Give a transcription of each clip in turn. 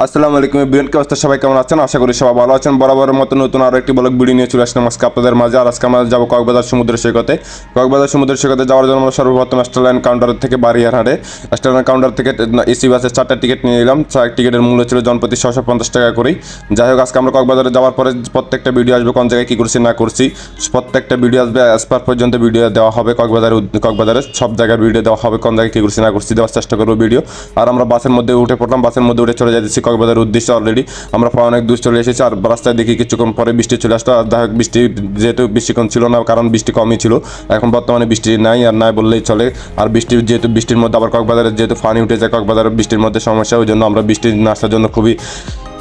আসসালামু আলাইকুম এভরিওয়ান, কি অবস্থা? সবাই কেমন আছেন? আশা করি সবাই ভালো আছেন। বরাবরের মতো নতুন আরও একটি ব্লগ ভিডিও নিয়ে চলে আসলাম আজকে আপনাদের মাঝে। আর আজকে আমরা যাবো কক্সবাজার সমুদ্র সৈকতে। কক্সবাজার সমুদ্র সৈকতে যাওয়ার জন্য আমরা সর্বপ্রথম স্টারলাইন কাউন্টার থেকে বারিয়ারহাটে স্টারলাইন কাউন্টার থেকে এসি বাসের 4টা টিকিট নিয়ে নিলাম। টিকিটের মূল্য ছিল জনপ্রতি 650 টাকা করেই। যাই হোক, আজকে আমরা কক্সবাজারে যাওয়ার পরে প্রত্যেকটা ভিডিও আসবে, কোন জায়গায় কী করছি না করছি প্রত্যেকটা ভিডিও আসবে। এসপার পর্যন্ত ভিডিও দেওয়া হবে। কক্সবাজারের সব জায়গার ভিডিও দেওয়া হবে, কোন জায়গায় কী করছি না করছি দেওয়ার চেষ্টা করবো ভিডিও। আর আমরা বাসের মধ্যে উঠে পড়লাম, বাসের মধ্যে উঠে চলে যাচ্ছি কক্সবাজারের উদ্দেশ্যে। অলরেডি আমরা অনেক দূর চলে এসেছি। আর রাস্তায় দেখি কিছুক্ষণ পরে বৃষ্টি চলে আসতো। আর যাই হোক, বৃষ্টি যেহেতু বেশিক্ষণ ছিল না, কারণ বৃষ্টি কমই ছিল। এখন বর্তমানে বৃষ্টি নাই, আর নাই বললেই চলে। আর যেহেতু বৃষ্টির মধ্যে আবার কক্সবাজারে যেহেতু পানি উঠে যায়, কক্সবাজারের বৃষ্টির মধ্যে সমস্যা, ওই জন্য আমরা বৃষ্টি না আসার জন্য খুবই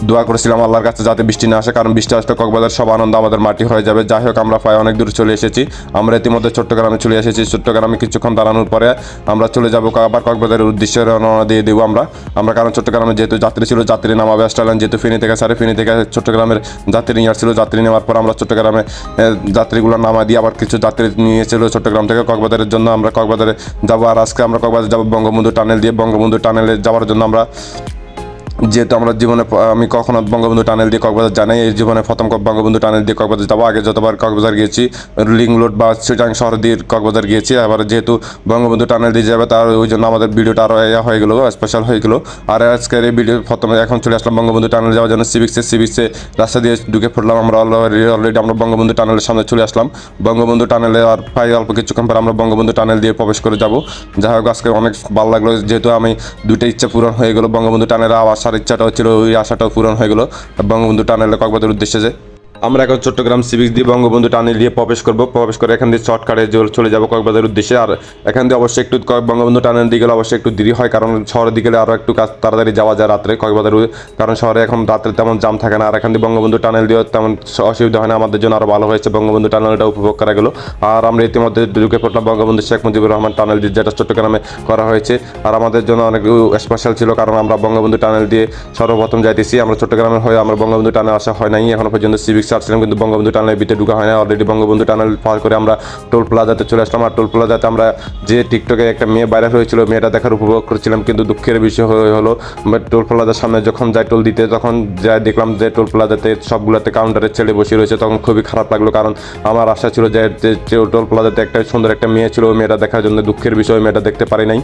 দোয়া করেছিলাম আল্লাহর কাছে যাতে বৃষ্টি না আসে, কারণ বৃষ্টি আসলে কক্সবাজার সব আনন্দ আমাদের মাটি হয়ে যাবে। যাই হোক, আমরা প্রায় অনেক দূর চলে এসেছি। আমরা ইতিমধ্যে চট্টগ্রামে চলে এসেছি। চট্টগ্রামে কিছুক্ষণ দাঁড়ানোর পরে আমরা চলে যাবো আবার কক্সবাজারের উদ্দেশ্যে রওনা দিয়ে দেবো আমরা কারণ চট্টগ্রামে যেহেতু যাত্রী ছিল, যাত্রী নামাবে স্টারলাইন, যেহেতু ফেনী থেকে সারে ফেনী থেকে চট্টগ্রামের যাত্রী নিয়ে আসছিল। যাত্রী নেওয়ার পর আমরা চট্টগ্রামে যাত্রীগুলো নামা দিয়ে আবার কিছু যাত্রী নিয়েছিল চট্টগ্রাম থেকে কক্সবাজারের জন্য। আমরা কক্সবাজারে যাবো। আর আজকে আমরা কক্সবাজার যাবো বঙ্গবন্ধু টানেল দিয়ে। বঙ্গবন্ধু টানেলে যাওয়ার জন্য আমরা যেহেতু আমরা জীবনে আমি কখনো বঙ্গবন্ধু টানেল দিয়ে কক্সবাজার জানাই, এই জীবনে প্রথম বঙ্গবন্ধু টানেল দিয়ে কক্সবাজার যাবো। আগে যতবার কক্সবাজার গিয়েছি লিং রোড বা চিটাং শহর দিয়ে কক্সবাজার গিয়েছি। আবার যেহেতু বঙ্গবন্ধু টানেল দিয়ে যাবে, তার ওই জন্য আমাদের ভিডিওটা আরও হয়ে গেলো, স্পেশাল হয়ে গেলো। আর আজকের এই ভিডিও প্রথমে এখন চলে আসলাম বঙ্গবন্ধু টানেল যাওয়ার জন্য। সিভিক্সে রাস্তা দিয়ে ঢুকে পড়লাম আমরা। অলরেডি আমরা বঙ্গবন্ধু টানেলের সামনে চলে আসলাম। বঙ্গবন্ধু টানেলে আর প্রায় অল্প কিছুক্ষণ পর আমরা বঙ্গবন্ধু টানেল দিয়ে প্রবেশ করে যাব। যাই হোক, আজকে অনেক ভালো লাগলো, যেহেতু আমি দুইটা ইচ্ছা পূরণ হয়ে গেলো। বঙ্গবন্ধু টানেলে আসার ইচ্ছাটাও ছিল, ওই আশাটাও পূরণ হয়ে গেলো বঙ্গবন্ধু টানেলে কক্সবাজারের উদ্দেশ্যে। যে আমরা এখন চট্টগ্রাম সিভিক্স দিয়ে বঙ্গবন্ধু টানেল দিয়ে প্রবেশ করবো। প্রবেশ করে এখান দিয়ে শর্টকাটে চলে যাবো কক্সবাজারের উদ্দেশ্যে। আর এখান দিয়ে অবশ্যই একটু বঙ্গবন্ধু টানেল দিয়ে গেলে অবশ্যই একটু দেরি হয়, কারণ শহরের দিকে আরও একটু কাজ তাড়াতাড়ি যাওয়া যায় রাত্রে কক্সবাজার, কারণ শহরে এখন রাত্রে তেমন জাম থাকে না। আর এখান দিয়ে বঙ্গবন্ধু টানেল দিয়েও তেমন অসুবিধা হয় না, আমাদের জন্য আরও ভালো হয়েছে বঙ্গবন্ধু টানেলটা উপভোগ করা গেলো। আর আমরা ইতিমধ্যে ঢুকে পড়লাম বঙ্গবন্ধু শেখ মুজিবুর রহমান টানেল দিয়ে, যেটা চট্টগ্রামে করা হয়েছে। আর আমাদের জন্য অনেক স্পেশাল ছিল, কারণ আমরা বঙ্গবন্ধু টানেল দিয়ে সর্বপ্রথম যাইতেছি। আমরা চট্টগ্রামের হয়ে আমরা বঙ্গবন্ধু টানেল আসা হয় নাই এখনো পর্যন্ত। সিভিক্স আসছিলাম, কিন্তু বঙ্গবন্ধু টানেলের ভিতরে ঢুকা হয় না। অলরেডি বঙ্গবন্ধু টানেল পার করে আমরা টোল প্লাজাতে চলে আসলাম। আর টোল প্লাজাতে আমরা যে টিকটকে একটা মেয়ে ভাইরাল হয়েছিল, মেয়েটা দেখার উপভোগ করছিলাম, কিন্তু দুঃখের বিষয় হলো টোল প্লাজার সামনে যখন যাই টোল দিতে, তখন যাই দেখলাম যে টোল প্লাজাতে সবগুলোতে কাউন্টারের ছেলে বসে রয়েছে। তখন খুবই খারাপ লাগলো, কারণ আমার আশা ছিল যে টোল প্লাজাতে একটা সুন্দর একটা মেয়ে ছিল, মেয়েটা দেখার জন্য। দুঃখের বিষয় মেয়েটা দেখতে পারি নাই।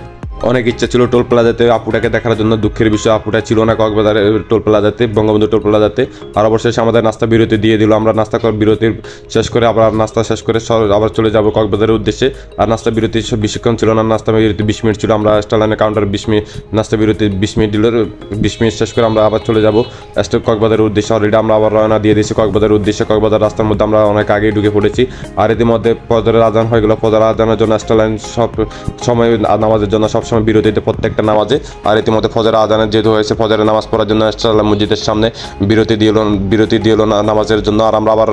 অনেক ইচ্ছা ছিল টোল প্লাজাতে আপুটাকে দেখার জন্য, দুঃখের বিষয় আপুটা ছিল না কক্সবাজারে টোল প্লাজাতে, বঙ্গবন্ধু টোল প্লাজাতে। আর অবশেষে আমাদের নাস্তা বিরতি দিয়ে দিল। আমরা নাস্তা বিরতির শেষ করে আবার নাস্তা শেষ করে আবার চলে যাব কক্সবাজারের উদ্দেশ্যে। আর নাস্তা বিরতি বেশিক্ষণ ছিল না, নাস্তা বিরতি 20 মিনিট ছিল। আমরা স্টারলাইনের কাউন্টার 20 মিনিট নাস্তা বিরতি 20 মিনিট দিল। 20 মিনিট শেষ করে আমরা আবার চলে যাব কক্সবাজারের উদ্দেশ্যে। অলরেডি আমরা আবার রওনা দিয়ে দিয়েছি কক্সবাজারের উদ্দেশ্যে। কক্সবাজার রাস্তার মধ্যে আমরা অনেক আগেই ঢুকে পড়েছি। আর ইতিমধ্যে ফজরের আজান হয়ে গেল। ফজরের আজানের জন্য স্টারলাইন সব সময় নামাজের জন্য সবসময় বিরতিতে প্রত্যেকটা নামাজে। আর ইতিমধ্যে ফজরের আজানের যেহেতু হয়েছে, ফজরের নামাজ পড়ার জন্য স্টারলাইন মসজিদের সামনে বিরতি দিল নামাজের জন্য। আর আমরা আবার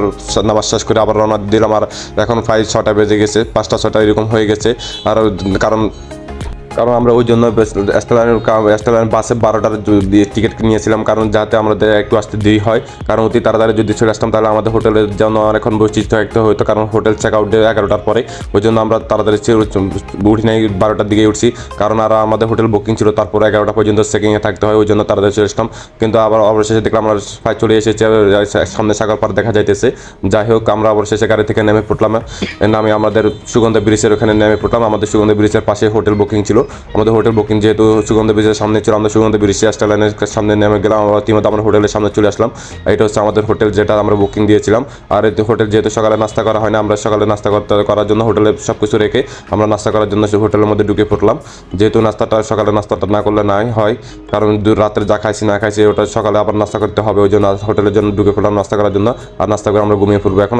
নামাজ শেষ করে আবার রওনা দিলাম। আর এখন প্রায় 6টা বেজে গেছে, 5টা 6টা এরকম হয়ে গেছে। আর কারণ আমরা ওই জন্য স্টারলাইন বাসে 12টার টিকিট নিয়েছিলাম, কারণ যাতে আমাদের একটু আসতে দেরি হয়। কারণ অতি তাড়াতাড়ি যদি চলে আসতাম তাহলে আমাদের হোটেলের জন্য অনেকক্ষণ বৈচিত্র্য থাকতে হতো, কারণ হোটেল চেক আউট 11টার পরে। ওই জন্য আমরা তাড়াতাড়ি উঠি নাই, 12টার দিকে উঠছি, কারণ আর আমাদের হোটেল বুকিং ছিল। তারপরে 11টা পর্যন্ত চেকিংয়ে থাকতে হয়, ওই জন্য তাড়াতাড়ি চলে আসতাম। কিন্তু আবার অবশেষে দেখলাম আমরা প্রায় চলে এসেছে, সামনে সাগর পার দেখা যাইতেছে। যাই হোক, আমরা অবশেষে গাড়ি থেকে নেমে পড়লাম। নামে আমাদের সুগন্ধা ব্রিজের ওখানে নেমে পড়লাম। আমাদের সুগন্ধা ব্রিজের পাশে হোটেল বুকিং ছিল। আমাদের হোটেল বুকিং যেহেতু সুগন্ধা ব্রিজের সামনে ছিল, আমরা সুগন্ধা ব্রিজ স্টারলাইনের সামনে নেমে গেলাম। ইতিমধ্যে আমরা হোটেলের সামনে চলে আসলাম। এটা হচ্ছে আমাদের হোটেল, যেটা আমরা বুকিং দিয়েছিলাম। আর এই হোটেল যেহেতু সকালে নাস্তা করা হয় না, আমরা সকালে নাস্তা করার জন্য হোটেলে সব কিছু রেখে আমরা নাস্তা করার জন্য হোটেলের মধ্যে ঢুকে পড়লাম। যেহেতু সকালে নাস্তাটা না করলে নাই হয়, কারণ রাত্রে যা খাইছি না খাইছি ওটা সকালে আবার নাস্তা করতে হবে, ওই জন্য হোটেলের জন্য ঢুকে পড়লাম নাস্তা করার জন্য। আর নাস্তা করে আমরা ঘুমিয়ে পড়বো এখন।